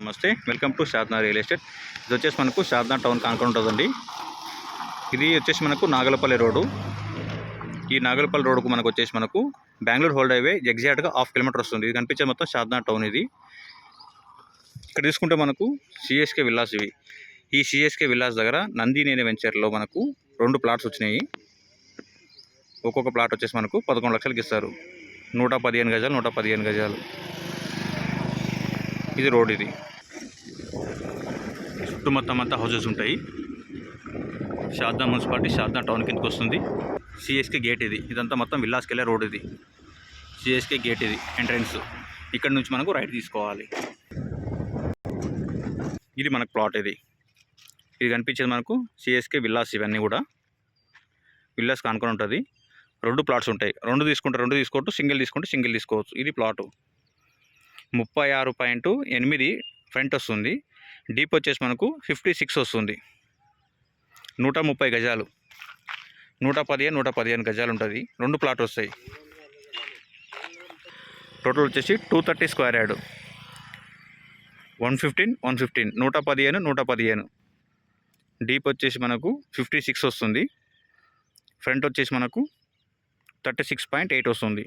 నమస్తే, welcome to Sharada real estate. ఇది వచ్చేసి మనకు శారదా టౌన్ కానుకొని ఉంటుందండి. ఇది వచ్చేసి మనకు నాగలపల్లి రోడ్డు. ఈ నాగలపల్లి రోడ్డుకు మనకు వచ్చేసి మనకు బెంగళూరు హోల్డ్ హైవే ఎగ్జాక్ట్గా 1/2 కిలోమీటర్ వస్తుంది. ఇది కనిపించే మొత్తం శారదా టౌన్. ఇది ఇక్కడ తీసుకుంటే మనకు సిఎస్కే విల్లాస్ ఇవి. ఈ సిఎస్కే విల్లాస్ దగ్గర నందినేని వెంచర్లో మనకు 2 ప్లాట్స్ వచ్చినాయి. ఒక్కొక్క ప్లాట్ వచ్చేసి మనకు 11 లక్షలకి ఇస్తారు. 115 గజాలు 115 గజాలు. ఇది రోడ్. ఇది చుట్టూ మొత్తం అంతా హౌసెస్ ఉంటాయి. శారదా మున్సిపాలిటీ శారదా టౌన్ కిందకి వస్తుంది. సిఎస్కే గేట్ ఇది. ఇదంతా మొత్తం విల్లాస్కి వెళ్ళే రోడ్. ఇది సిఎస్కే గేట్. ఇది ఎంట్రన్స్. ఇక్కడ నుంచి మనకు రైట్ తీసుకోవాలి. ఇది మనకు ప్లాట్. ఇది కనిపించేది మనకు సిఎస్కే విల్లాస్. ఇవన్నీ కూడా విల్లాస్ కానుకొని ఉంటుంది. 2 ప్లాట్స్ ఉంటాయి. 2 తీసుకోవచ్చు, సింగిల్ తీసుకోవచ్చు. ఇది ప్లాటు 36.8 ఫ్రంట్ వస్తుంది. డీప్ వచ్చేసి మనకు 56 వస్తుంది. 130 గజాలు, 115 గజాలు ఉంటుంది. 2 ప్లాట్ వస్తాయి. టోటల్ వచ్చేసి 230 స్క్వేర్ యార్డ్. 115 115 డీప్ వచ్చేసి మనకు 56 వస్తుంది. ఫ్రంట్ వచ్చేసి మనకు 36.8 వస్తుంది.